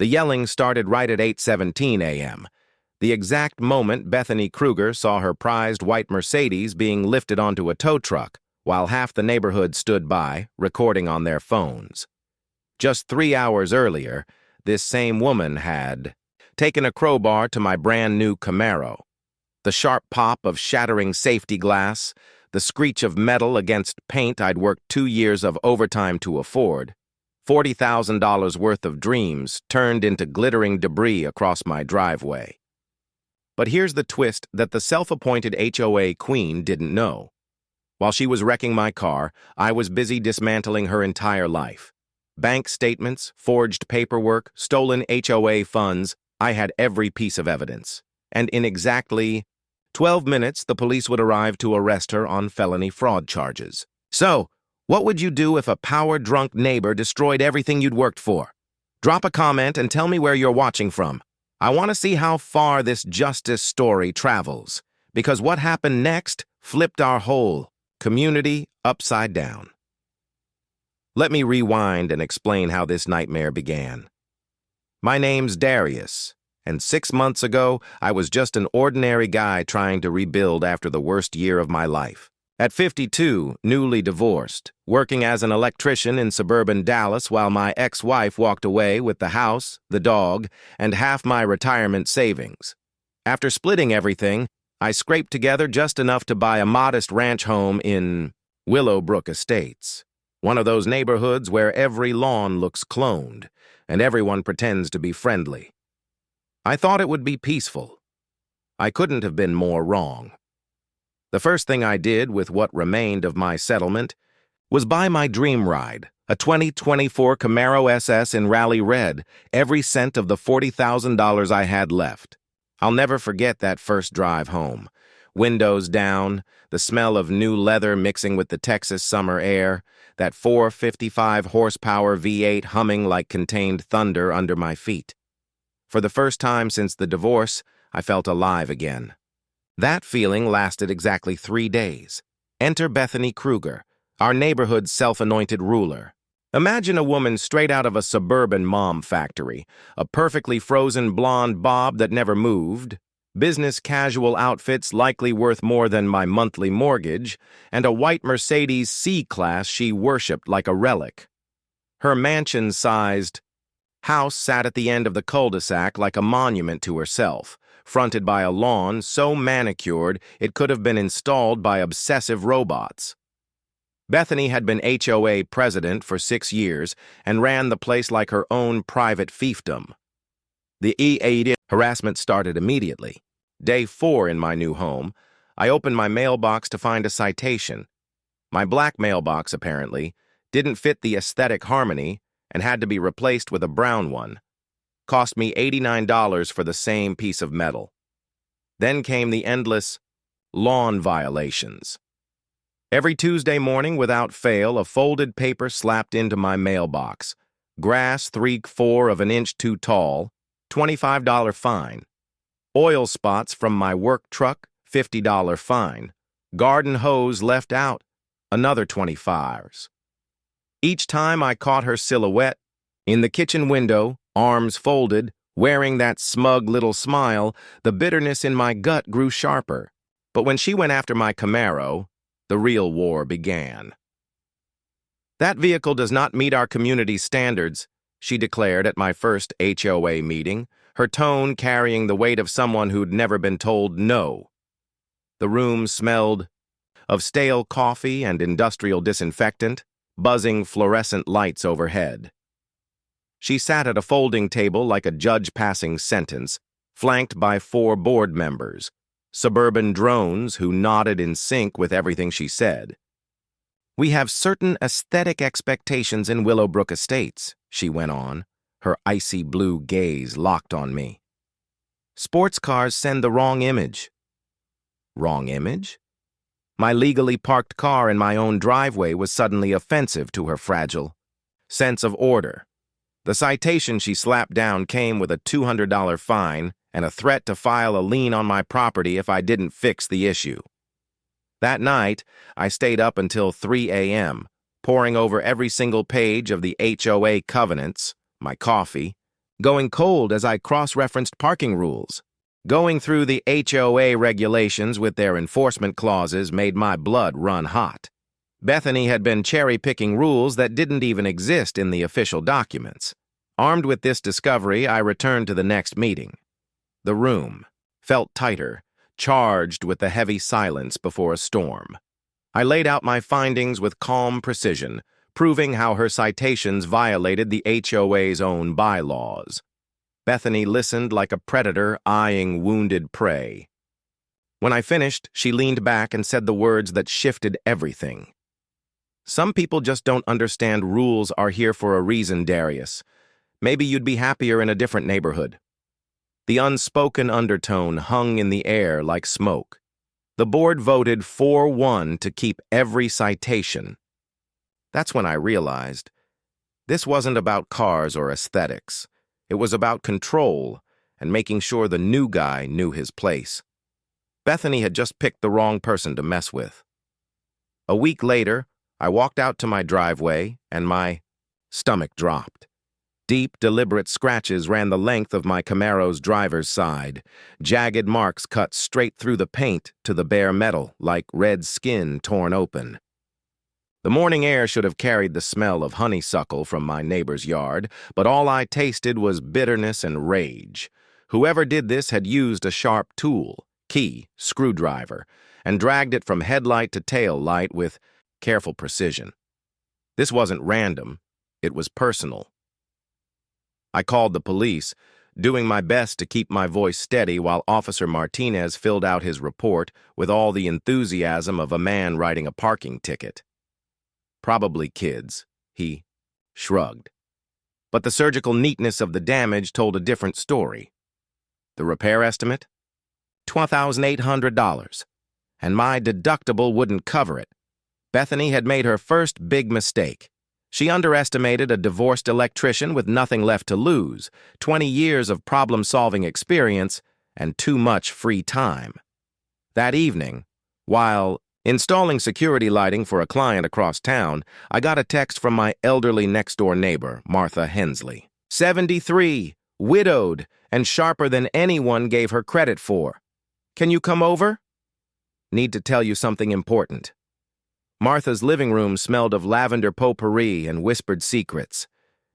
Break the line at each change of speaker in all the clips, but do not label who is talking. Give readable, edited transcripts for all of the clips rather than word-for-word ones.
The yelling started right at 8:17 a.m., the exact moment Bethany Kruger saw her prized white Mercedes being lifted onto a tow truck, while half the neighborhood stood by, recording on their phones. Just 3 hours earlier, this same woman had taken a crowbar to my brand-new Camaro. The sharp pop of shattering safety glass, the screech of metal against paint I'd worked 2 years of overtime to afford, $40,000 worth of dreams turned into glittering debris across my driveway. But here's the twist that the self-appointed HOA queen didn't know. While she was wrecking my car, I was busy dismantling her entire life. Bank statements, forged paperwork, stolen HOA funds, I had every piece of evidence. And in exactly 12 minutes, the police would arrive to arrest her on felony fraud charges. So, what would you do if a power-drunk neighbor destroyed everything you'd worked for? Drop a comment and tell me where you're watching from. I want to see how far this justice story travels, because what happened next flipped our whole community upside down. Let me rewind and explain how this nightmare began. My name's Darius, and 6 months ago, I was just an ordinary guy trying to rebuild after the worst year of my life. At 52, newly divorced, working as an electrician in suburban Dallas while my ex-wife walked away with the house, the dog, and half my retirement savings. After splitting everything, I scraped together just enough to buy a modest ranch home in Willowbrook Estates, one of those neighborhoods where every lawn looks cloned and everyone pretends to be friendly. I thought it would be peaceful. I couldn't have been more wrong. The first thing I did with what remained of my settlement was buy my dream ride, a 2024 Camaro SS in Rally Red, every cent of the $40,000 I had left. I'll never forget that first drive home. Windows down, the smell of new leather mixing with the Texas summer air, that 455 horsepower V8 humming like contained thunder under my feet. For the first time since the divorce, I felt alive again. That feeling lasted exactly 3 days. Enter Bethany Kruger, our neighborhood's self-anointed ruler. Imagine a woman straight out of a suburban mom factory, a perfectly frozen blonde bob that never moved, business casual outfits likely worth more than my monthly mortgage, and a white Mercedes C-Class she worshipped like a relic. Her mansion-sized house sat at the end of the cul-de-sac like a monument to herself, fronted by a lawn so manicured it could have been installed by obsessive robots. Bethany had been HOA president for 6 years and ran the place like her own private fiefdom. The harassment started immediately. Day 4 in my new home, I opened my mailbox to find a citation. My black mailbox, apparently, didn't fit the aesthetic harmony and had to be replaced with a brown one. Cost me $89 for the same piece of metal. Then came the endless lawn violations. Every Tuesday morning, without fail, a folded paper slapped into my mailbox. Grass 3/4 of an inch too tall, $25 fine. Oil spots from my work truck, $50 fine. Garden hose left out, another $25. Each time I caught her silhouette in the kitchen window, arms folded, wearing that smug little smile, the bitterness in my gut grew sharper. But when she went after my Camaro, the real war began. "That vehicle does not meet our community's standards," she declared at my first HOA meeting, her tone carrying the weight of someone who'd never been told no. The room smelled of stale coffee and industrial disinfectant, buzzing fluorescent lights overhead. She sat at a folding table like a judge passing sentence, flanked by 4 board members, suburban drones who nodded in sync with everything she said. "We have certain aesthetic expectations in Willowbrook Estates," she went on, her icy blue gaze locked on me. "Sports cars send the wrong image." Wrong image? My legally parked car in my own driveway was suddenly offensive to her fragile sense of order. The citation she slapped down came with a $200 fine and a threat to file a lien on my property if I didn't fix the issue. That night, I stayed up until 3 a.m., poring over every single page of the HOA covenants, my coffee, going cold as I cross-referenced parking rules. Going through the HOA regulations with their enforcement clauses made my blood run hot. Bethany had been cherry-picking rules that didn't even exist in the official documents. Armed with this discovery, I returned to the next meeting. The room felt tighter, charged with the heavy silence before a storm. I laid out my findings with calm precision, proving how her citations violated the HOA's own bylaws. Bethany listened like a predator eyeing wounded prey. When I finished, she leaned back and said the words that shifted everything. "Some people just don't understand rules are here for a reason, Darius. Maybe you'd be happier in a different neighborhood." The unspoken undertone hung in the air like smoke. The board voted 4-1 to keep every citation. That's when I realized this wasn't about cars or aesthetics. It was about control and making sure the new guy knew his place. Bethany had just picked the wrong person to mess with. A week later, I walked out to my driveway and my stomach dropped. Deep, deliberate scratches ran the length of my Camaro's driver's side. Jagged marks cut straight through the paint to the bare metal like red skin torn open. The morning air should have carried the smell of honeysuckle from my neighbor's yard, but all I tasted was bitterness and rage. Whoever did this had used a sharp tool, key, screwdriver, and dragged it from headlight to tail light with careful precision. This wasn't random, it was personal. I called the police, doing my best to keep my voice steady while Officer Martinez filled out his report with all the enthusiasm of a man writing a parking ticket. "Probably kids," he shrugged. But the surgical neatness of the damage told a different story. The repair estimate? $12,800. And my deductible wouldn't cover it. Bethany had made her first big mistake. She underestimated a divorced electrician with nothing left to lose, 20 years of problem-solving experience, and too much free time. That evening, while installing security lighting for a client across town, I got a text from my elderly next-door neighbor, Martha Hensley. 73, widowed, and sharper than anyone gave her credit for. "Can you come over? Need to tell you something important." Martha's living room smelled of lavender potpourri and whispered secrets.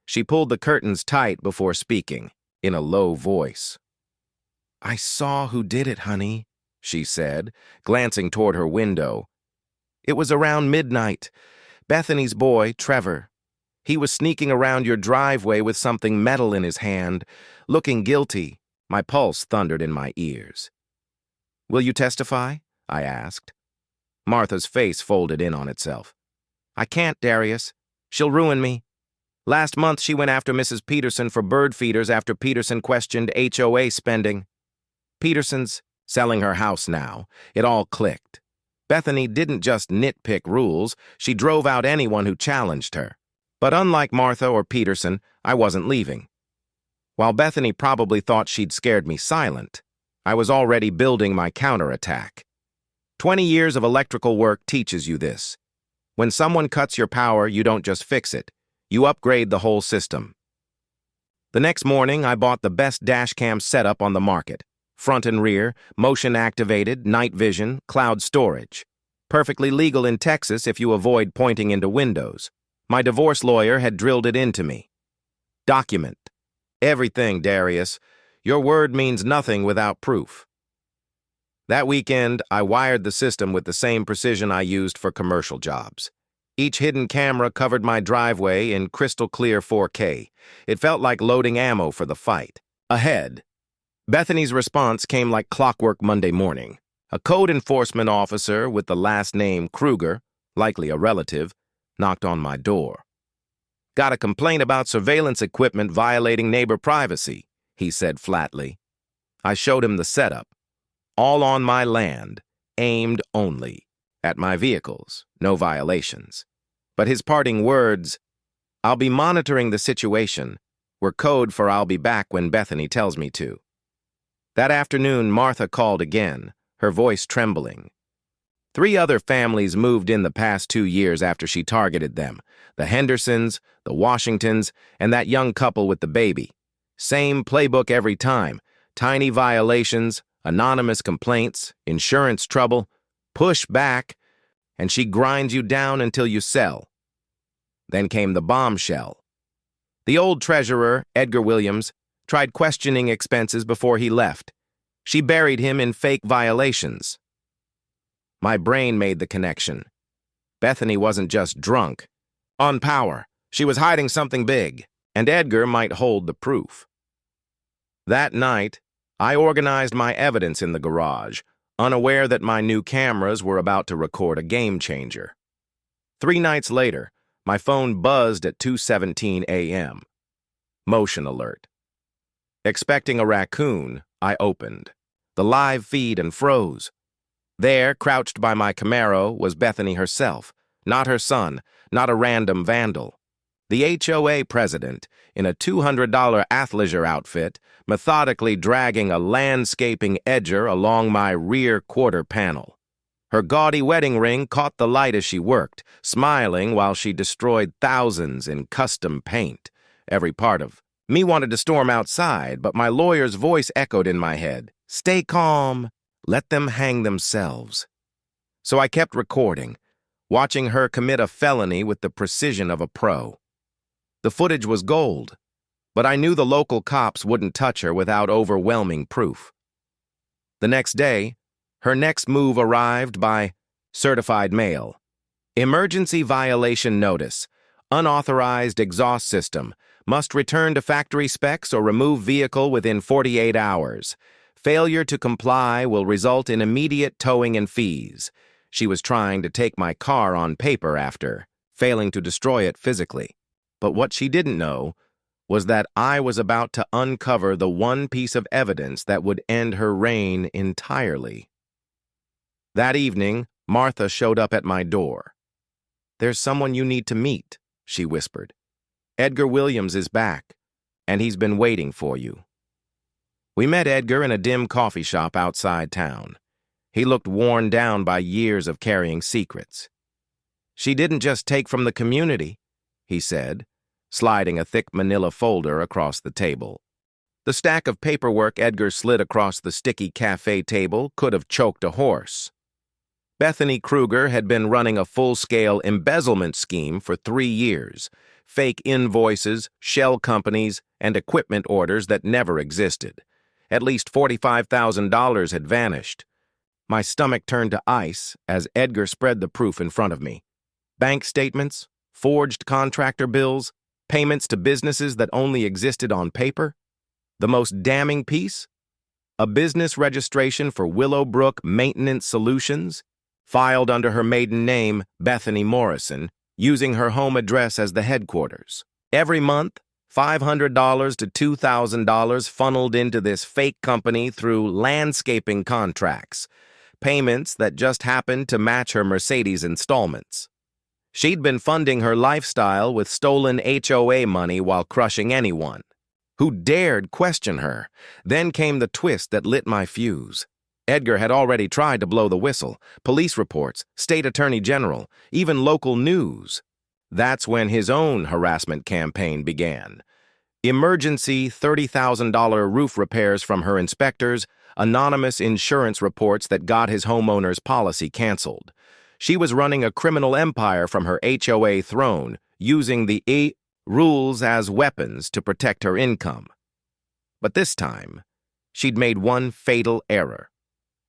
She pulled the curtains tight before speaking, in a low voice. "I saw who did it, honey," she said, glancing toward her window. "It was around midnight. Bethany's boy, Trevor. He was sneaking around your driveway with something metal in his hand, looking guilty." My pulse thundered in my ears. "Will you testify?" I asked. Martha's face folded in on itself. "I can't, Darius. She'll ruin me. Last month she went after Mrs. Peterson for bird feeders after Peterson questioned HOA spending. Peterson's selling her house now. It all clicked. Bethany didn't just nitpick rules, she drove out anyone who challenged her. But unlike Martha or Peterson, I wasn't leaving. While Bethany probably thought she'd scared me silent, I was already building my counterattack. 20 years of electrical work teaches you this. When someone cuts your power, you don't just fix it. You upgrade the whole system. The next morning, I bought the best dashcam setup on the market. Front and rear, motion-activated, night vision, cloud storage. Perfectly legal in Texas if you avoid pointing into windows. My divorce lawyer had drilled it into me. Document. Everything, Darius. Your word means nothing without proof. That weekend, I wired the system with the same precision I used for commercial jobs. Each hidden camera covered my driveway in crystal-clear 4K. It felt like loading ammo for the fight. Ahead, Bethany's response came like clockwork Monday morning. A code enforcement officer with the last name Kruger, likely a relative, knocked on my door. "Got a complaint about surveillance equipment violating neighbor privacy," he said flatly. I showed him the setup. All on my land, aimed only at my vehicles, no violations. But his parting words, "I'll be monitoring the situation," were code for "I'll be back when Bethany tells me to." That afternoon, Martha called again, her voice trembling. 3 other families moved in the past 2 years after she targeted them: the Hendersons, the Washingtons, and that young couple with the baby. Same playbook every time. Tiny violations, anonymous complaints, insurance trouble, push back, and she grinds you down until you sell. Then came the bombshell. The old treasurer, Edgar Williams, tried questioning expenses before he left. She buried him in fake violations. My brain made the connection. Bethany wasn't just drunk. On power, she was hiding something big, and Edgar might hold the proof. That night, I organized my evidence in the garage, unaware that my new cameras were about to record a game changer. 3 nights later, my phone buzzed at 2:17 a.m. Motion alert. Expecting a raccoon, I opened the live feed and froze. There, crouched by my Camaro, was Bethany herself, not her son, not a random vandal. The HOA president, in a $200 athleisure outfit, methodically dragging a landscaping edger along my rear quarter panel. Her gaudy wedding ring caught the light as she worked, smiling while she destroyed thousands in custom paint. Every part of me wanted to storm outside, but my lawyer's voice echoed in my head. Stay calm. Let them hang themselves. So I kept recording, watching her commit a felony with the precision of a pro. The footage was gold, but I knew the local cops wouldn't touch her without overwhelming proof. The next day, her next move arrived by certified mail. Emergency violation notice. Unauthorized exhaust system. Must return to factory specs or remove vehicle within 48 hours. Failure to comply will result in immediate towing and fees. She was trying to take my car on paper after failing to destroy it physically. But what she didn't know was that I was about to uncover the one piece of evidence that would end her reign entirely. That evening, Martha showed up at my door. There's someone you need to meet, she whispered. Edgar Williams is back, and he's been waiting for you. We met Edgar in a dim coffee shop outside town. He looked worn down by years of carrying secrets. She didn't just take from the community, he said, sliding a thick manila folder across the table. The stack of paperwork Edgar slid across the sticky cafe table could have choked a horse. Bethany Kruger had been running a full-scale embezzlement scheme for 3 years, fake invoices, shell companies, and equipment orders that never existed. At least $45,000 had vanished. My stomach turned to ice as Edgar spread the proof in front of me. Bank statements, forged contractor bills, payments to businesses that only existed on paper. The most damning piece? A business registration for Willowbrook Maintenance Solutions, filed under her maiden name, Bethany Morrison, using her home address as the headquarters. Every month, $500 to $2,000 funneled into this fake company through landscaping contracts, payments that just happened to match her Mercedes installments. She'd been funding her lifestyle with stolen HOA money while crushing anyone who dared question her. Then came the twist that lit my fuse. Edgar had already tried to blow the whistle. Police reports, state attorney general, even local news. That's when his own harassment campaign began. Emergency $30,000 roof repairs from her inspectors, anonymous insurance reports that got his homeowner's policy canceled. She was running a criminal empire from her HOA throne, using the rules as weapons to protect her income. But this time, she'd made one fatal error,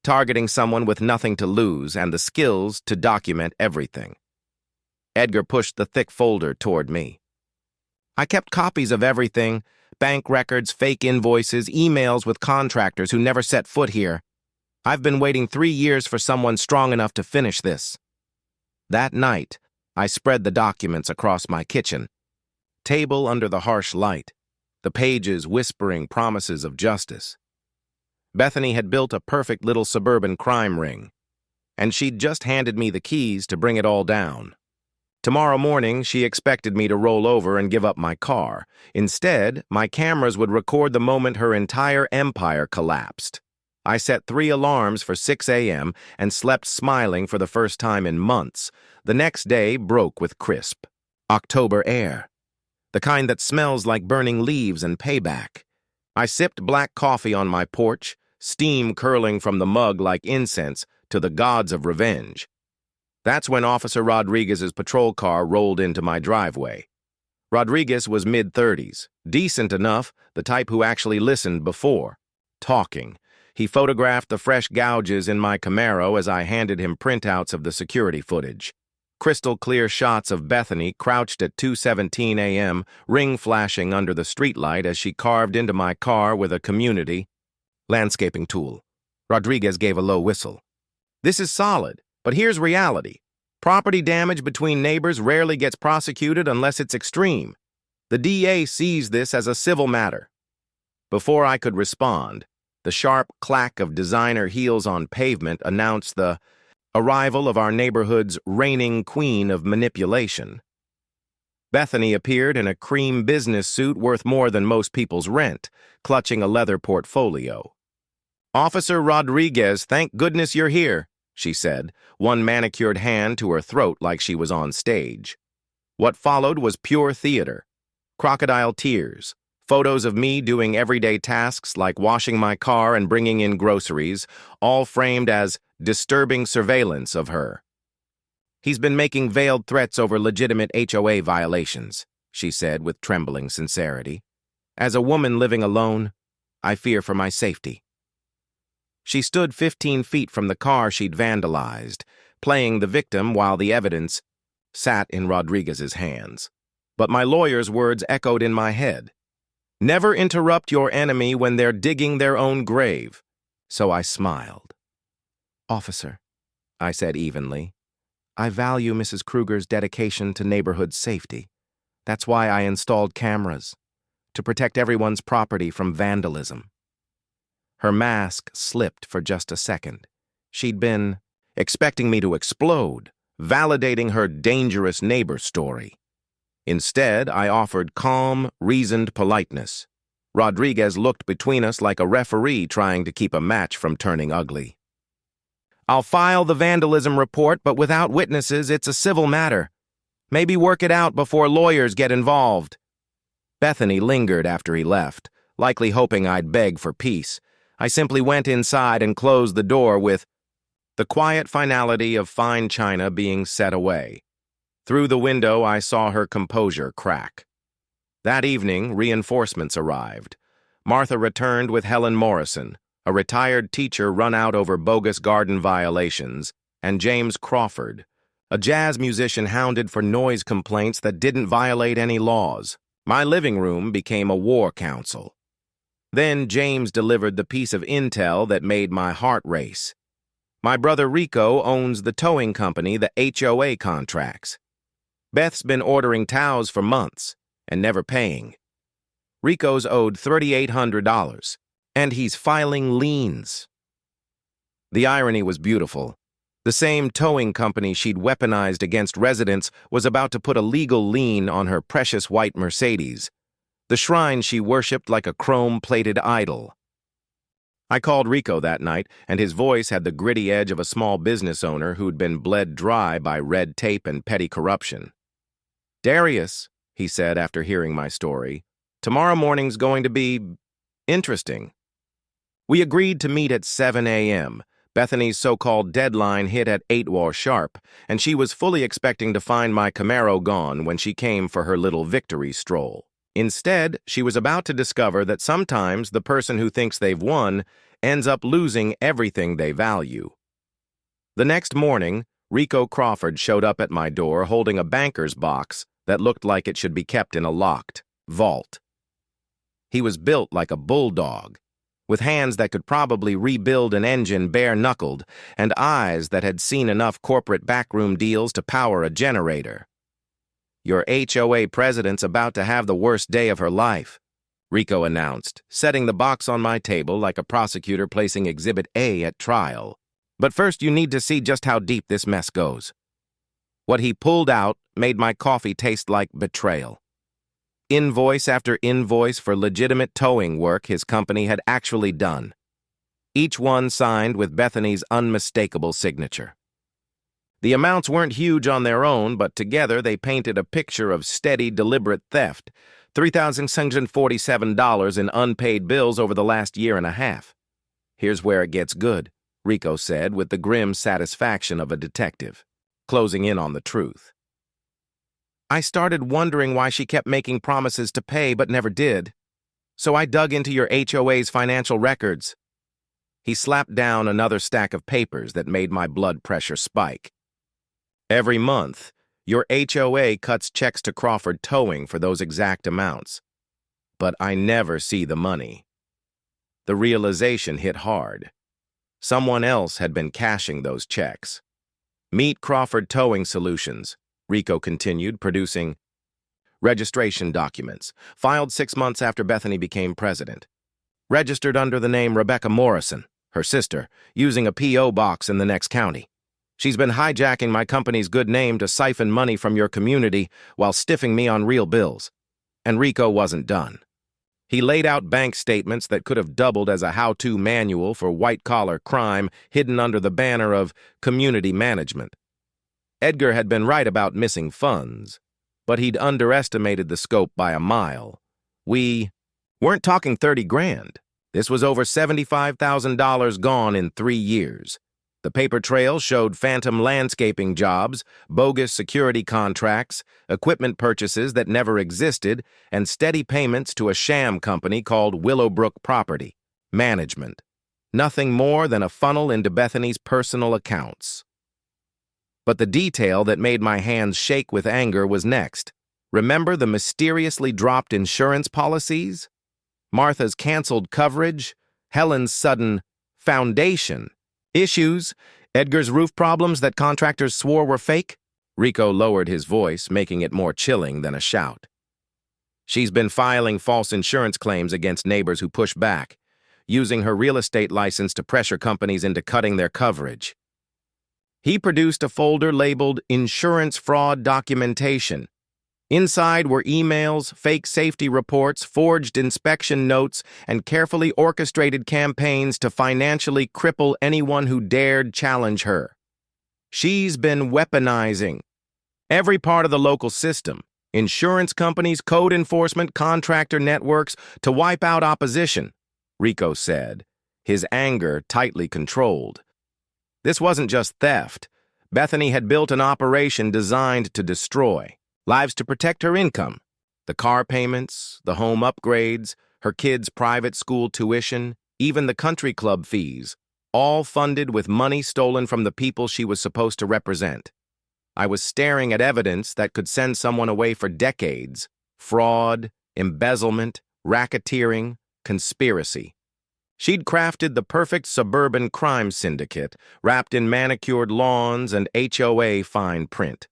targeting someone with nothing to lose and the skills to document everything. Edgar pushed the thick folder toward me. I kept copies of everything, bank records, fake invoices, emails with contractors who never set foot here. I've been waiting 3 years for someone strong enough to finish this. That night, I spread the documents across my kitchen table under the harsh light, the pages whispering promises of justice. Bethany had built a perfect little suburban crime ring, and she'd just handed me the keys to bring it all down. Tomorrow morning, she expected me to roll over and give up my car. Instead, my cameras would record the moment her entire empire collapsed. I set 3 alarms for 6 a.m. and slept smiling for the first time in months. The next day broke with crisp October air, the kind that smells like burning leaves and payback. I sipped black coffee on my porch, steam curling from the mug like incense to the gods of revenge. That's when Officer Rodriguez's patrol car rolled into my driveway. Rodriguez was mid-30s, decent enough, the type who actually listened before talking. He photographed the fresh gouges in my Camaro as I handed him printouts of the security footage. Crystal-clear shots of Bethany crouched at 2:17 a.m., ring flashing under the streetlight as she carved into my car with a community landscaping tool. Rodriguez gave a low whistle. This is solid, but here's reality. Property damage between neighbors rarely gets prosecuted unless it's extreme. The DA sees this as a civil matter. Before I could respond, the sharp clack of designer heels on pavement announced the arrival of our neighborhood's reigning queen of manipulation. Bethany appeared in a cream business suit worth more than most people's rent, clutching a leather portfolio. "Officer Rodriguez, thank goodness you're here," she said, one manicured hand to her throat like she was on stage. What followed was pure theater. Crocodile tears, photos of me doing everyday tasks like washing my car and bringing in groceries, all framed as disturbing surveillance of her. "He's been making veiled threats over legitimate HOA violations," she said with trembling sincerity. "As a woman living alone, I fear for my safety." She stood 15 feet from the car she'd vandalized, playing the victim while the evidence sat in Rodriguez's hands. But my lawyer's words echoed in my head. Never interrupt your enemy when they're digging their own grave. So I smiled. "Officer," I said evenly, "I value Mrs. Kruger's dedication to neighborhood safety. That's why I installed cameras, to protect everyone's property from vandalism." Her mask slipped for just a second. She'd been expecting me to explode, validating her dangerous neighbor story. Instead, I offered calm, reasoned politeness. Rodriguez looked between us like a referee trying to keep a match from turning ugly. "I'll file the vandalism report, but without witnesses, it's a civil matter. Maybe work it out before lawyers get involved." Bethany lingered after he left, likely hoping I'd beg for peace. I simply went inside and closed the door with the quiet finality of fine china being set away. Through the window, I saw her composure crack. That evening, reinforcements arrived. Martha returned with Helen Morrison, a retired teacher run out over bogus garden violations, and James Crawford, a jazz musician hounded for noise complaints that didn't violate any laws. My living room became a war council. Then James delivered the piece of intel that made my heart race. My brother Rico owns the towing company, the HOA contracts. Beth's been ordering towels for months and never paying. Rico's owed $3,800, and he's filing liens. The irony was beautiful. The same towing company she'd weaponized against residents was about to put a legal lien on her precious white Mercedes, the shrine she worshipped like a chrome-plated idol. I called Rico that night, and his voice had the gritty edge of a small business owner who'd been bled dry by red tape and petty corruption. "Darius," he said after hearing my story, "tomorrow morning's going to be interesting." We agreed to meet at 7 a.m. Bethany's so-called deadline hit at 8 sharp, and she was fully expecting to find my Camaro gone when she came for her little victory stroll. Instead, she was about to discover that sometimes the person who thinks they've won ends up losing everything they value. The next morning, Rico Crawford showed up at my door holding a banker's box that looked like it should be kept in a locked vault. He was built like a bulldog, with hands that could probably rebuild an engine bare-knuckled and eyes that had seen enough corporate backroom deals to power a generator. "Your HOA president's about to have the worst day of her life," Rico announced, setting the box on my table like a prosecutor placing Exhibit A at trial. "But first you need to see just how deep this mess goes." What he pulled out made my coffee taste like betrayal. Invoice after invoice for legitimate towing work his company had actually done. Each one signed with Bethany's unmistakable signature. The amounts weren't huge on their own, but together they painted a picture of steady, deliberate theft, $3,647 in unpaid bills over the last year and a half. Here's where it gets good, Rico said with the grim satisfaction of a detective, closing in on the truth. I started wondering why she kept making promises to pay but never did. So I dug into your HOA's financial records. He slapped down another stack of papers that made my blood pressure spike. Every month, your HOA cuts checks to Crawford Towing for those exact amounts. But I never see the money. The realization hit hard. Someone else had been cashing those checks. Meet Crawford Towing Solutions, Rico continued, producing registration documents, filed 6 months after Bethany became president. Registered under the name Rebecca Morrison, her sister, using a P.O. box in the next county. She's been hijacking my company's good name to siphon money from your community while stiffing me on real bills. And Rico wasn't done. He laid out bank statements that could have doubled as a how-to manual for white-collar crime hidden under the banner of community management. Edgar had been right about missing funds, but he'd underestimated the scope by a mile. We weren't talking 30 grand. This was over $75,000 gone in 3 years. The paper trail showed phantom landscaping jobs, bogus security contracts, equipment purchases that never existed, and steady payments to a sham company called Willowbrook Property Management. Nothing more than a funnel into Bethany's personal accounts. But the detail that made my hands shake with anger was next. Remember the mysteriously dropped insurance policies? Martha's canceled coverage? Helen's sudden foundation issues? Edgar's roof problems that contractors swore were fake? Rico lowered his voice, making it more chilling than a shout. She's been filing false insurance claims against neighbors who push back, using her real estate license to pressure companies into cutting their coverage. He produced a folder labeled Insurance Fraud Documentation. Inside were emails, fake safety reports, forged inspection notes, and carefully orchestrated campaigns to financially cripple anyone who dared challenge her. She's been weaponizing every part of the local system, insurance companies, code enforcement, contractor networks, to wipe out opposition, Rico said, his anger tightly controlled. This wasn't just theft. Bethany had built an operation designed to destroy lives to protect her income. The car payments, the home upgrades, her kids' private school tuition, even the country club fees, all funded with money stolen from the people she was supposed to represent. I was staring at evidence that could send someone away for decades: fraud, embezzlement, racketeering, conspiracy. She'd crafted the perfect suburban crime syndicate, wrapped in manicured lawns and HOA fine print.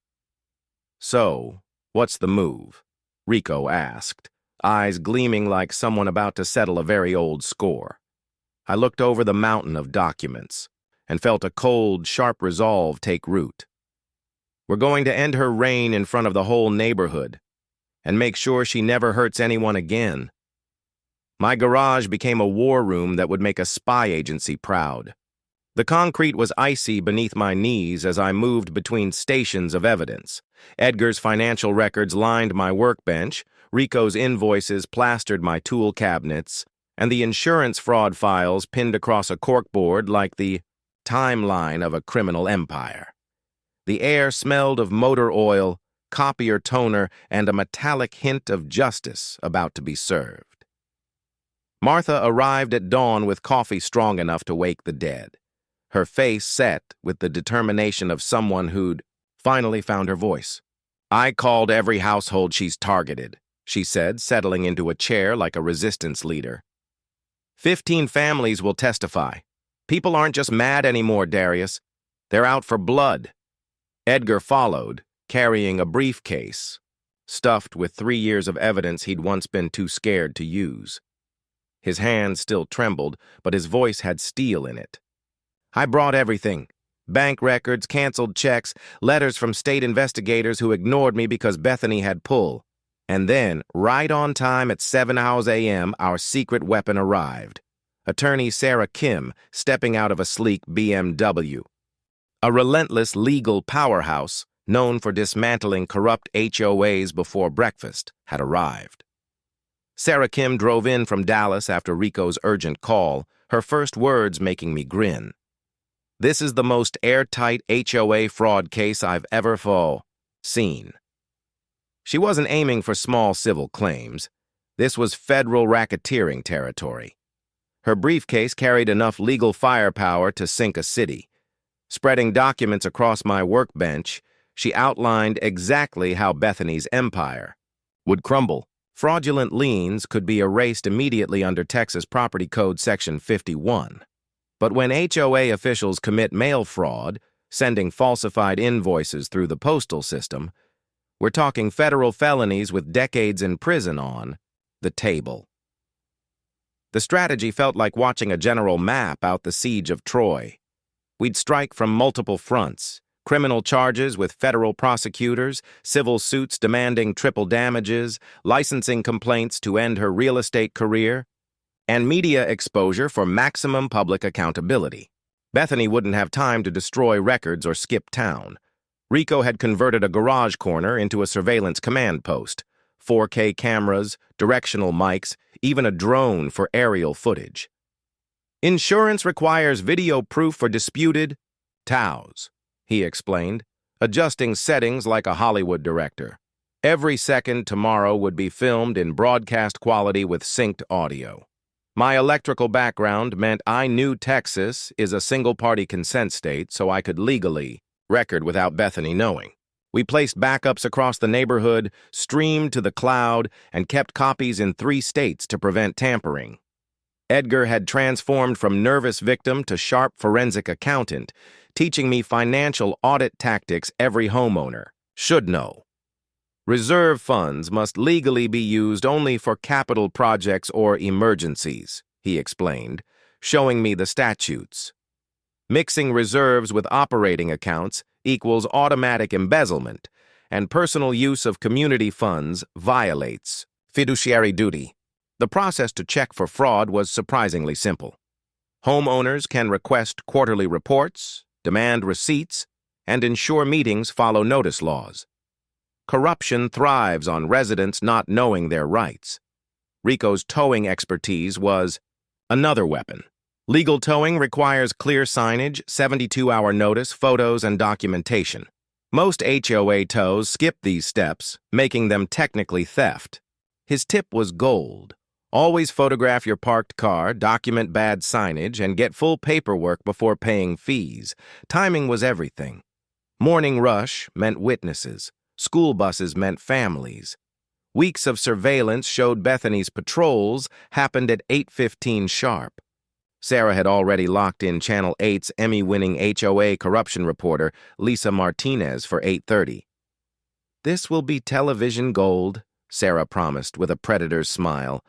So, what's the move? Rico asked, eyes gleaming like someone about to settle a very old score. I looked over the mountain of documents and felt a cold, sharp resolve take root. We're going to end her reign in front of the whole neighborhood and make sure she never hurts anyone again. My garage became a war room that would make a spy agency proud. The concrete was icy beneath my knees as I moved between stations of evidence. Edgar's financial records lined my workbench, Rico's invoices plastered my tool cabinets, and the insurance fraud files pinned across a corkboard like the timeline of a criminal empire. The air smelled of motor oil, copier toner, and a metallic hint of justice about to be served. Martha arrived at dawn with coffee strong enough to wake the dead, her face set with the determination of someone who'd finally found her voice. I called every household she's targeted, she said, settling into a chair like a resistance leader. 15 families will testify. People aren't just mad anymore, Darius. They're out for blood. Edgar followed, carrying a briefcase, stuffed with 3 years of evidence he'd once been too scared to use. His hand still trembled, but his voice had steel in it. I brought everything. Bank records, canceled checks, letters from state investigators who ignored me because Bethany had pull. And then, right on time at 7 a.m., our secret weapon arrived. Attorney Sarah Kim, stepping out of a sleek BMW. A relentless legal powerhouse, known for dismantling corrupt HOAs before breakfast, had arrived. Sarah Kim drove in from Dallas after Rico's urgent call, her first words making me grin. "This is the most airtight HOA fraud case I've ever seen." She wasn't aiming for small civil claims. This was federal racketeering territory. Her briefcase carried enough legal firepower to sink a city. Spreading documents across my workbench, she outlined exactly how Bethany's empire would crumble. Fraudulent liens could be erased immediately under Texas Property Code Section 51. But when HOA officials commit mail fraud, sending falsified invoices through the postal system, we're talking federal felonies with decades in prison on the table. The strategy felt like watching a general map out the siege of Troy. We'd strike from multiple fronts: criminal charges with federal prosecutors, civil suits demanding triple damages, licensing complaints to end her real estate career, and media exposure for maximum public accountability. Bethany wouldn't have time to destroy records or skip town. Rico had converted a garage corner into a surveillance command post, 4K cameras, directional mics, even a drone for aerial footage. "Insurance requires video proof for disputed TOWs," he explained, adjusting settings like a Hollywood director. Every second tomorrow would be filmed in broadcast quality with synced audio. My electrical background meant I knew Texas is a single-party consent state, so I could legally record without Bethany knowing. We placed backups across the neighborhood, streamed to the cloud, and kept copies in 3 states to prevent tampering. Edgar had transformed from nervous victim to sharp forensic accountant, teaching me financial audit tactics every homeowner should know. Reserve funds must legally be used only for capital projects or emergencies, he explained, showing me the statutes. Mixing reserves with operating accounts equals automatic embezzlement, and personal use of community funds violates fiduciary duty. The process to check for fraud was surprisingly simple. Homeowners can request quarterly reports, demand receipts, and ensure meetings follow notice laws. Corruption thrives on residents not knowing their rights. Rico's towing expertise was another weapon. Legal towing requires clear signage, 72-hour notice, photos, and documentation. Most HOA tows skip these steps, making them technically theft. His tip was gold. Always photograph your parked car, document bad signage, and get full paperwork before paying fees. Timing was everything. Morning rush meant witnesses. School buses meant families. Weeks of surveillance showed Bethany's patrols happened at 8:15 sharp. Sarah had already locked in Channel 8's Emmy-winning HOA corruption reporter, Lisa Martinez, for 8:30. "This will be television gold," Sarah promised with a predator's smile.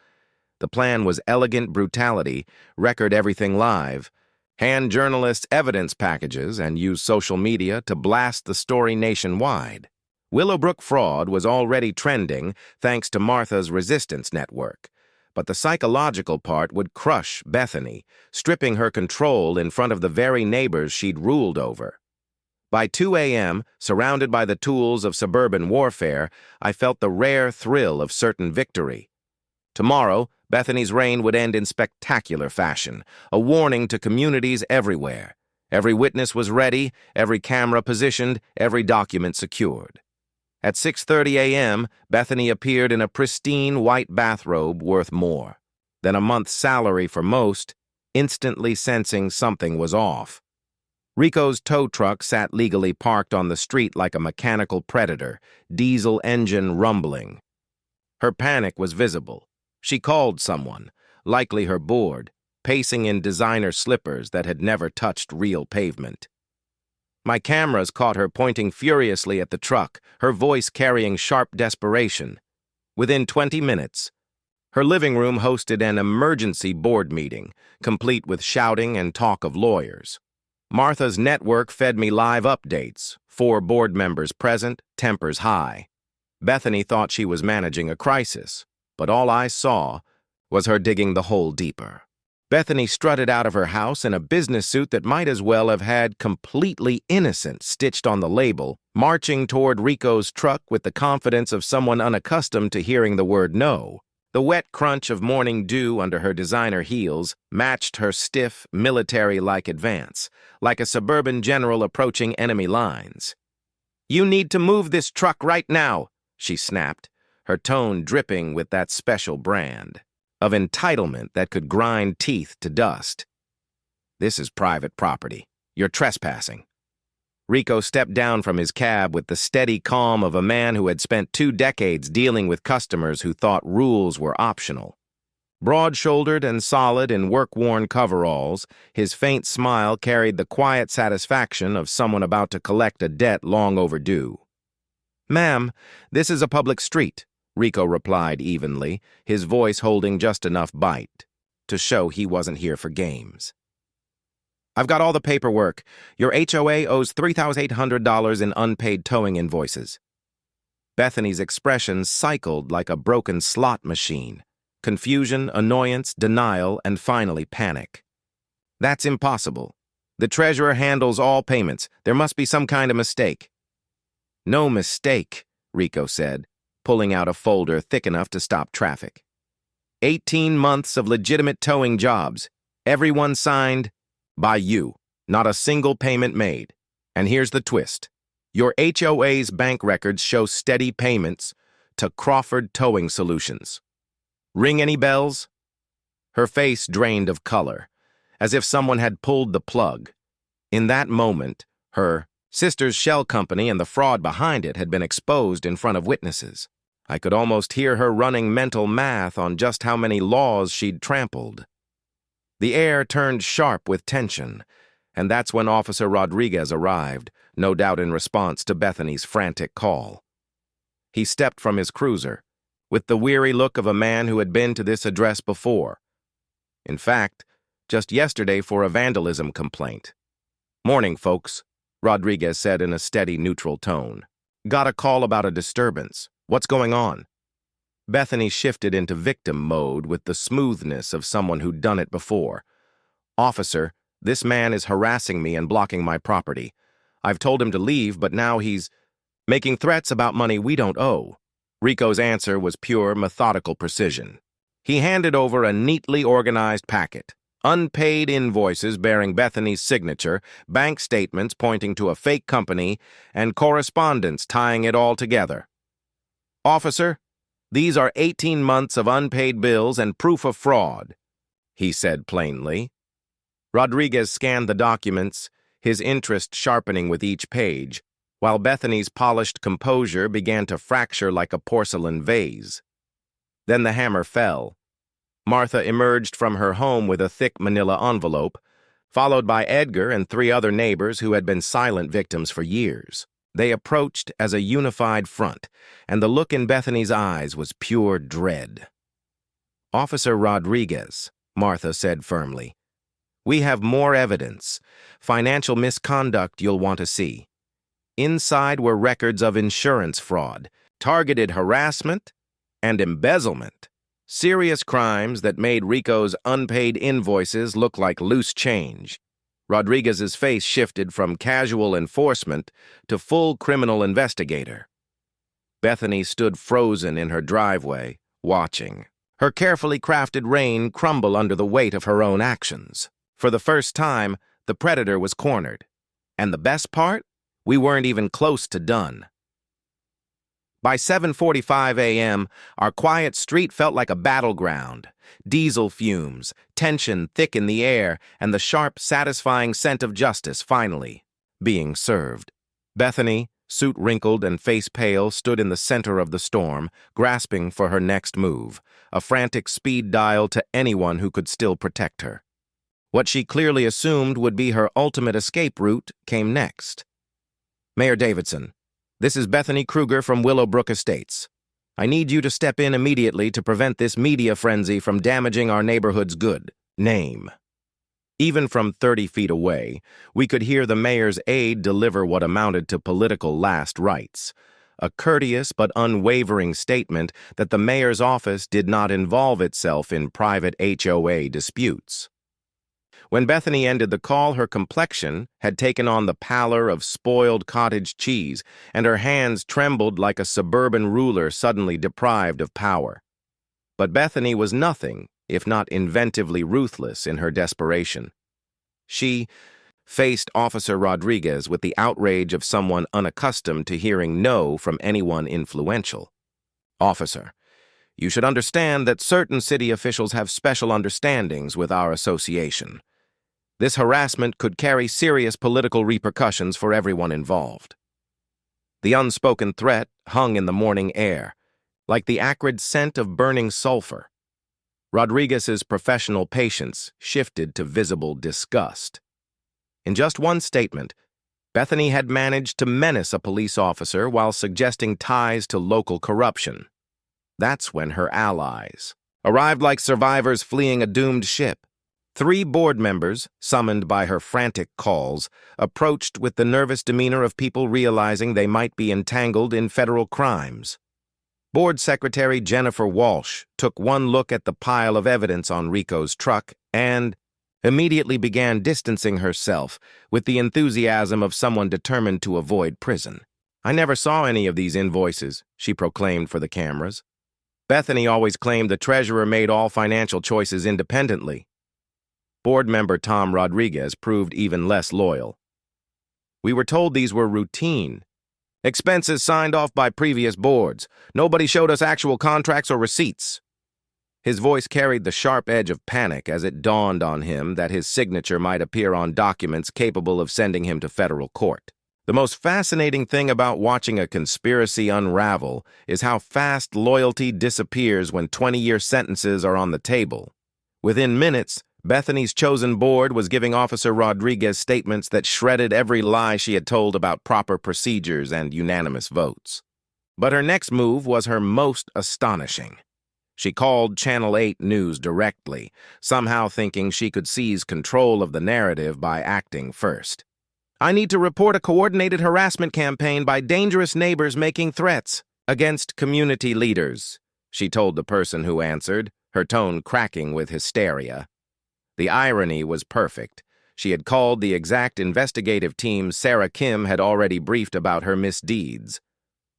The plan was elegant brutality, record everything live, hand journalists evidence packages, and use social media to blast the story nationwide. Willowbrook fraud was already trending thanks to Martha's resistance network, but the psychological part would crush Bethany, stripping her control in front of the very neighbors she'd ruled over. By 2 a.m., surrounded by the tools of suburban warfare, I felt the rare thrill of certain victory. Tomorrow, Bethany's reign would end in spectacular fashion, a warning to communities everywhere. Every witness was ready, every camera positioned, every document secured. At 6:30 a.m., Bethany appeared in a pristine white bathrobe worth more than a month's salary for most, instantly sensing something was off. Rico's tow truck sat legally parked on the street like a mechanical predator, diesel engine rumbling. Her panic was visible. She called someone, likely her board, pacing in designer slippers that had never touched real pavement. My cameras caught her pointing furiously at the truck, her voice carrying sharp desperation. Within 20 minutes, her living room hosted an emergency board meeting, complete with shouting and talk of lawyers. Martha's network fed me live updates, 4 board members present, tempers high. Bethany thought she was managing a crisis, but all I saw was her digging the hole deeper. Bethany strutted out of her house in a business suit that might as well have had "completely innocent" stitched on the label, marching toward Rico's truck with the confidence of someone unaccustomed to hearing the word no. The wet crunch of morning dew under her designer heels matched her stiff, military-like advance, like a suburban general approaching enemy lines. "You need to move this truck right now," she snapped, her tone dripping with that special brand of entitlement that could grind teeth to dust. "This is private property. You're trespassing." Rico stepped down from his cab with the steady calm of a man who had spent 2 decades dealing with customers who thought rules were optional. Broad-shouldered and solid in work-worn coveralls, his faint smile carried the quiet satisfaction of someone about to collect a debt long overdue. "Ma'am, this is a public street," Rico replied evenly, his voice holding just enough bite to show he wasn't here for games. "I've got all the paperwork. Your HOA owes $3,800 in unpaid towing invoices." Bethany's expression cycled like a broken slot machine. Confusion, annoyance, denial, and finally panic. "That's impossible. The treasurer handles all payments. There must be some kind of mistake." "No mistake," Rico said, pulling out a folder thick enough to stop traffic. 18 months of legitimate towing jobs. Everyone signed by you. Not a single payment made. And here's the twist. Your HOA's bank records show steady payments to Crawford Towing Solutions. Ring any bells? Her face drained of color, as if someone had pulled the plug. In that moment, her sister's shell company and the fraud behind it had been exposed in front of witnesses. I could almost hear her running mental math on just how many laws she'd trampled. The air turned sharp with tension, and that's when Officer Rodriguez arrived, no doubt in response to Bethany's frantic call. He stepped from his cruiser, with the weary look of a man who had been to this address before. In fact, just yesterday for a vandalism complaint. "Morning, folks," Rodriguez said in a steady, neutral tone. "Got a call about a disturbance. What's going on?" Bethany shifted into victim mode with the smoothness of someone who'd done it before. "Officer, this man is harassing me and blocking my property. I've told him to leave, but now he's making threats about money we don't owe." Rico's answer was pure, methodical precision. He handed over a neatly organized packet. Unpaid invoices bearing Bethany's signature, bank statements pointing to a fake company, and correspondence tying it all together. "Officer, these are 18 months of unpaid bills and proof of fraud," he said plainly. Rodriguez scanned the documents, his interest sharpening with each page, while Bethany's polished composure began to fracture like a porcelain vase. Then the hammer fell. Martha emerged from her home with a thick manila envelope, followed by Edgar and 3 other neighbors who had been silent victims for years. They approached as a unified front, and the look in Bethany's eyes was pure dread. "Officer Rodriguez," Martha said firmly, "we have more evidence, financial misconduct you'll want to see. Inside were records of insurance fraud, targeted harassment, and embezzlement. Serious crimes that made Rico's unpaid invoices look like loose change." Rodriguez's face shifted from casual enforcement to full criminal investigator. Bethany stood frozen in her driveway, watching, her carefully crafted reign crumble under the weight of her own actions. For the first time, the predator was cornered. And the best part? We weren't even close to done. By 7:45 a.m., our quiet street felt like a battleground. Diesel fumes, tension thick in the air, and the sharp, satisfying scent of justice finally being served. Bethany, suit wrinkled and face pale, stood in the center of the storm, grasping for her next move, a frantic speed dial to anyone who could still protect her. What she clearly assumed would be her ultimate escape route came next. "Mayor Davidson, this is Bethany Kruger from Willowbrook Estates. I need you to step in immediately to prevent this media frenzy from damaging our neighborhood's good name." Even from 30 feet away, we could hear the mayor's aide deliver what amounted to political last rites, a courteous but unwavering statement that the mayor's office did not involve itself in private HOA disputes. When Bethany ended the call, her complexion had taken on the pallor of spoiled cottage cheese, and her hands trembled like a suburban ruler suddenly deprived of power. But Bethany was nothing if not inventively ruthless in her desperation. She faced Officer Rodriguez with the outrage of someone unaccustomed to hearing no from anyone influential. "Officer, you should understand that certain city officials have special understandings with our association. This harassment could carry serious political repercussions for everyone involved." The unspoken threat hung in the morning air, like the acrid scent of burning sulfur. Rodriguez's professional patience shifted to visible disgust. In just one statement, Bethany had managed to menace a police officer while suggesting ties to local corruption. That's when her allies arrived like survivors fleeing a doomed ship. 3 board members, summoned by her frantic calls, approached with the nervous demeanor of people realizing they might be entangled in federal crimes. Board Secretary Jennifer Walsh took one look at the pile of evidence on Rico's truck and immediately began distancing herself with the enthusiasm of someone determined to avoid prison. "I never saw any of these invoices," she proclaimed for the cameras. "Bethany always claimed the treasurer made all financial choices independently." Board member Tom Rodriguez proved even less loyal. "We were told these were routine. Expenses signed off by previous boards. Nobody showed us actual contracts or receipts." His voice carried the sharp edge of panic as it dawned on him that his signature might appear on documents capable of sending him to federal court. The most fascinating thing about watching a conspiracy unravel is how fast loyalty disappears when 20-year sentences are on the table. Within minutes, Bethany's chosen board was giving Officer Rodriguez statements that shredded every lie she had told about proper procedures and unanimous votes. But her next move was her most astonishing. She called Channel 8 News directly, somehow thinking she could seize control of the narrative by acting first. "I need to report a coordinated harassment campaign by dangerous neighbors making threats against community leaders," she told the person who answered, her tone cracking with hysteria. The irony was perfect. She had called the exact investigative team Sarah Kim had already briefed about her misdeeds.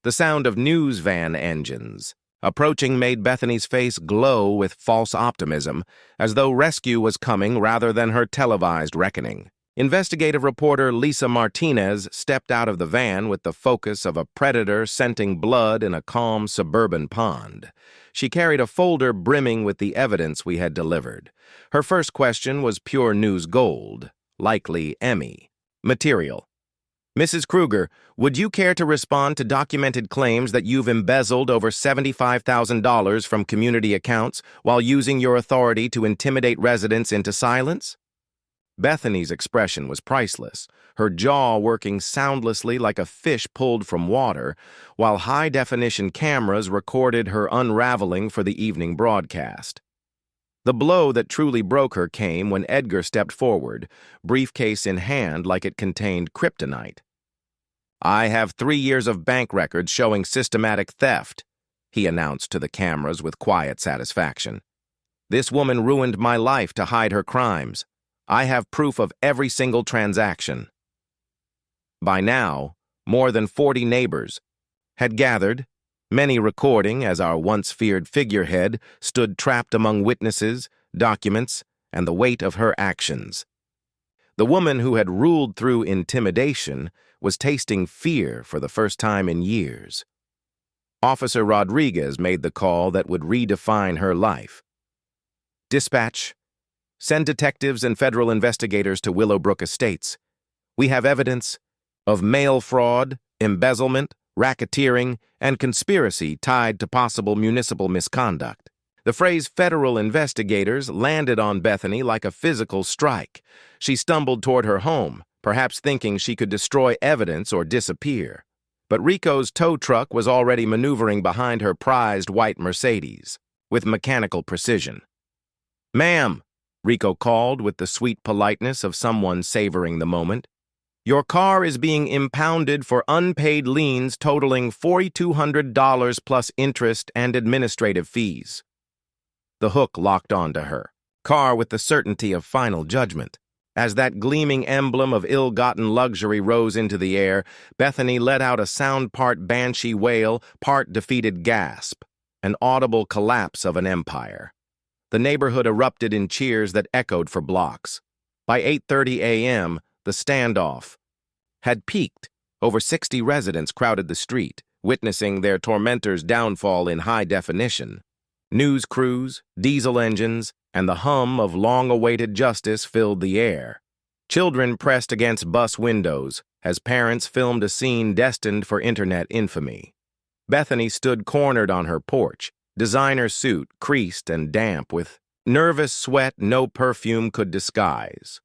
The sound of news van engines approaching made Bethany's face glow with false optimism, as though rescue was coming rather than her televised reckoning. Investigative reporter Lisa Martinez stepped out of the van with the focus of a predator scenting blood in a calm suburban pond. She carried a folder brimming with the evidence we had delivered. Her first question was pure news gold, likely Emmy material. "Mrs. Kruger, would you care to respond to documented claims that you've embezzled over $75,000 from community accounts while using your authority to intimidate residents into silence?" Bethany's expression was priceless, her jaw working soundlessly like a fish pulled from water, while high-definition cameras recorded her unraveling for the evening broadcast. The blow that truly broke her came when Edgar stepped forward, briefcase in hand like it contained kryptonite. "I have 3 years of bank records showing systematic theft," he announced to the cameras with quiet satisfaction. "This woman ruined my life to hide her crimes. I have proof of every single transaction." By now, more than 40 neighbors had gathered, many recording as our once-feared figurehead stood trapped among witnesses, documents, and the weight of her actions. The woman who had ruled through intimidation was tasting fear for the first time in years. Officer Rodriguez made the call that would redefine her life. "Dispatch, send detectives and federal investigators to Willowbrook Estates. We have evidence of mail fraud, embezzlement, racketeering, and conspiracy tied to possible municipal misconduct." The phrase "federal investigators" landed on Bethany like a physical strike. She stumbled toward her home, perhaps thinking she could destroy evidence or disappear. But Rico's tow truck was already maneuvering behind her prized white Mercedes, with mechanical precision. "Ma'am," Rico called with the sweet politeness of someone savoring the moment, "your car is being impounded for unpaid liens totaling $4,200 plus interest and administrative fees." The hook locked onto her, car with the certainty of final judgment. As that gleaming emblem of ill-gotten luxury rose into the air, Bethany let out a sound part banshee wail, part defeated gasp. an audible collapse of an empire. The neighborhood erupted in cheers that echoed for blocks. By 8:30 a.m., the standoff had peaked. Over 60 residents crowded the street, witnessing their tormentors' downfall in high definition. News crews, diesel engines, and the hum of long-awaited justice filled the air. Children pressed against bus windows as parents filmed a scene destined for internet infamy. Bethany stood cornered on her porch, designer suit creased and damp with nervous sweat no perfume could disguise.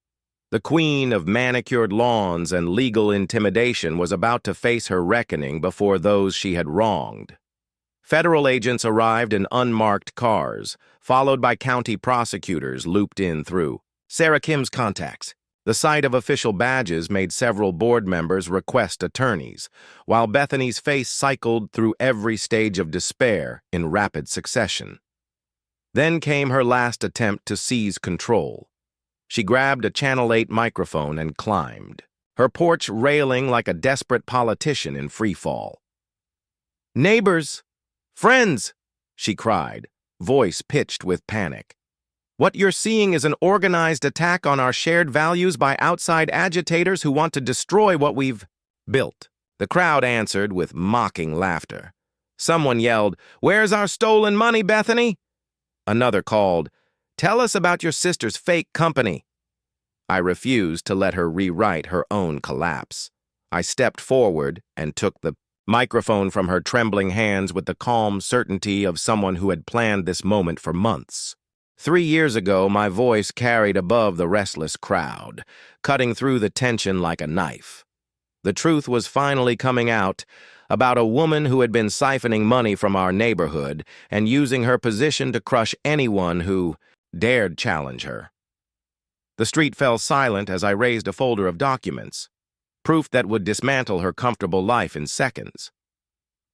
The queen of manicured lawns and legal intimidation was about to face her reckoning before those she had wronged. Federal agents arrived in unmarked cars, followed by county prosecutors looped in through Sarah Kim's contacts. The sight of official badges made several board members request attorneys, while Bethany's face cycled through every stage of despair in rapid succession. Then came her last attempt to seize control. She grabbed a Channel 8 microphone and climbed, her porch railing like a desperate politician in free fall. "Neighbors! Friends!" she cried, voice pitched with panic. "What you're seeing is an organized attack on our shared values by outside agitators who want to destroy what we've built." The crowd answered with mocking laughter. Someone yelled, "Where's our stolen money, Bethany?" Another called, "Tell us about your sister's fake company." I refused to let her rewrite her own collapse. I stepped forward and took the microphone from her trembling hands with the calm certainty of someone who had planned this moment for months. 3 years ago, my voice carried above the restless crowd, cutting through the tension like a knife. The truth was finally coming out about a woman who had been siphoning money from our neighborhood and using her position to crush anyone who dared challenge her. The street fell silent as I raised a folder of documents, proof that would dismantle her comfortable life in seconds.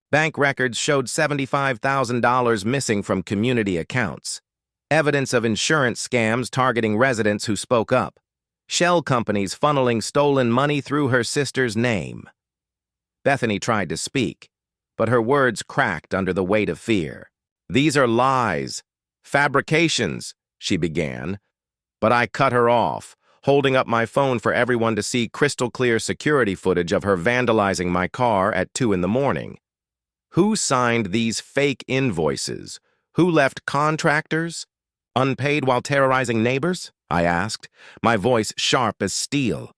Bank records showed $75,000 missing from community accounts, evidence of insurance scams targeting residents who spoke up, shell companies funneling stolen money through her sister's name. Bethany tried to speak, but her words cracked under the weight of fear. "These are lies, fabrications," she began, but I cut her off, holding up my phone for everyone to see crystal-clear security footage of her vandalizing my car at 2 in the morning. "Who signed these fake invoices? Who left contractors unpaid while terrorizing neighbors?" I asked, my voice sharp as steel.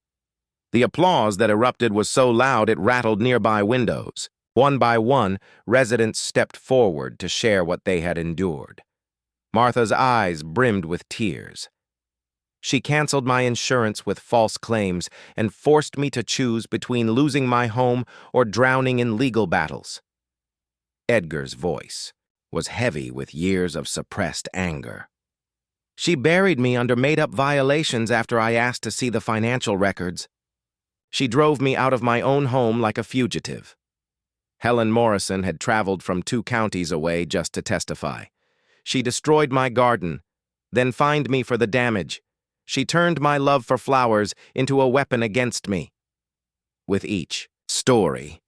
The applause that erupted was so loud it rattled nearby windows. One by one, residents stepped forward to share what they had endured. Martha's eyes brimmed with tears. "She canceled my insurance with false claims and forced me to choose between losing my home or drowning in legal battles." Edgar's voice was heavy with years of suppressed anger. "She buried me under made-up violations after I asked to see the financial records. She drove me out of my own home like a fugitive." Helen Morrison had traveled from 2 counties away just to testify. "She destroyed my garden, then fined me for the damage. She turned my love for flowers into a weapon against me." With each story,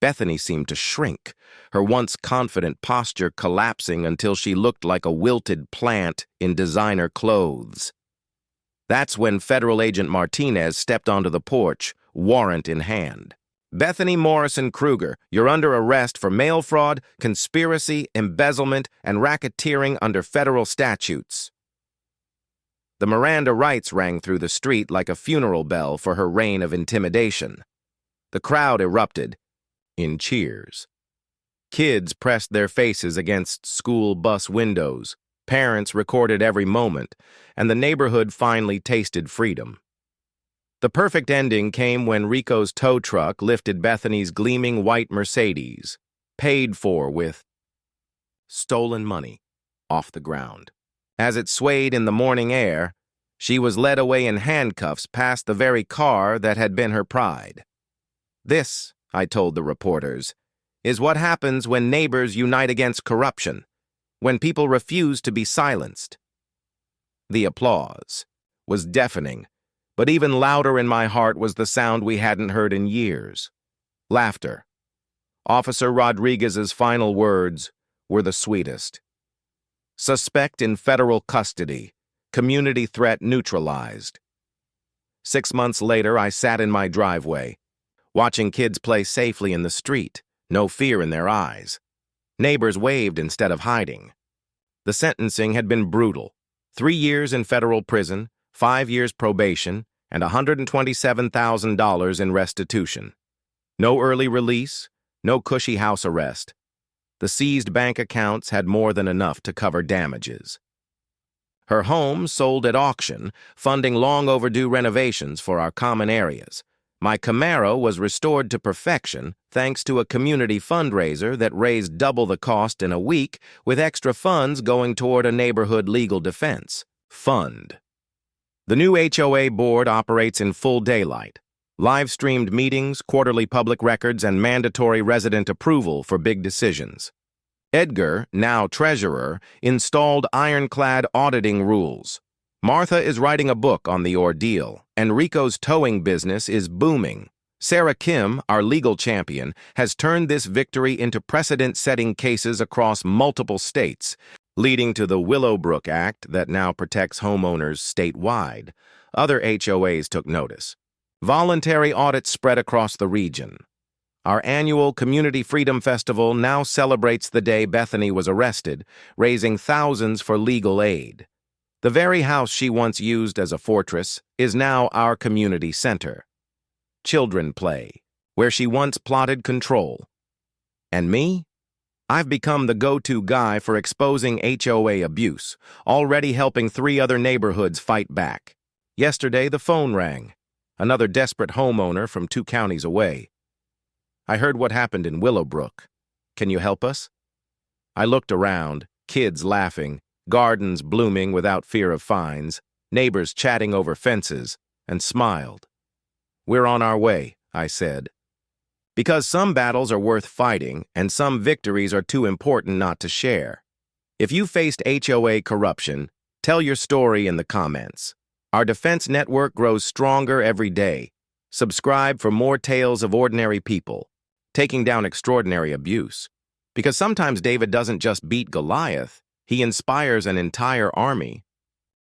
Bethany seemed to shrink, her once confident posture collapsing until she looked like a wilted plant in designer clothes. That's when Federal Agent Martinez stepped onto the porch, warrant in hand. "Bethany Morrison Kruger, you're under arrest for mail fraud, conspiracy, embezzlement, and racketeering under federal statutes." The Miranda rights rang through the street like a funeral bell for her reign of intimidation. The crowd erupted in cheers. Kids pressed their faces against school bus windows, parents recorded every moment, and the neighborhood finally tasted freedom. The perfect ending came when Rico's tow truck lifted Bethany's gleaming white Mercedes, paid for with stolen money, off the ground. As it swayed in the morning air, she was led away in handcuffs past the very car that had been her pride. "This," I told the reporters, "is what happens when neighbors unite against corruption, when people refuse to be silenced." The applause was deafening, but even louder in my heart was the sound we hadn't heard in years. Laughter. Officer Rodriguez's final words, were the sweetest. Suspect in federal custody. Community threat neutralized. 6 months later, I sat in my driveway, watching kids play safely in the street, no fear in their eyes. Neighbors waved instead of hiding. The sentencing had been brutal. 3 years in federal prison, 5 years probation, and $127,000 in restitution. No early release, no cushy house arrest. The seized bank accounts had more than enough to cover damages. Her home sold at auction, funding long overdue renovations for our common areas. My Camaro was restored to perfection thanks to a community fundraiser that raised double the cost in a week, with extra funds going toward a neighborhood legal defense fund. The new HOA board operates in full daylight. Live-streamed meetings, quarterly public records, and mandatory resident approval for big decisions. Edgar, now treasurer, installed ironclad auditing rules. Martha is writing a book on the ordeal, and Rico's towing business is booming. Sarah Kim, our legal champion, has turned this victory into precedent-setting cases across multiple states, leading to the Willowbrook Act that now protects homeowners statewide. Other HOAs took notice. Voluntary audits spread across the region. Our annual Community Freedom Festival now celebrates the day Bethany was arrested, raising thousands for legal aid. The very house she once used as a fortress is now our community center. Children play, where she once plotted control. And me? I've become the go-to guy for exposing HOA abuse, already helping 3 other neighborhoods fight back. Yesterday, the phone rang. Another desperate homeowner from 2 counties away. I heard what happened in Willowbrook. Can you help us? I looked around, kids laughing, gardens blooming without fear of fines, neighbors chatting over fences, and smiled. We're on our way, I said. Because some battles are worth fighting, and some victories are too important not to share. If you faced HOA corruption, tell your story in the comments. Our defense network grows stronger every day. Subscribe for more tales of ordinary people, taking down extraordinary abuse. Because sometimes David doesn't just beat Goliath, he inspires an entire army.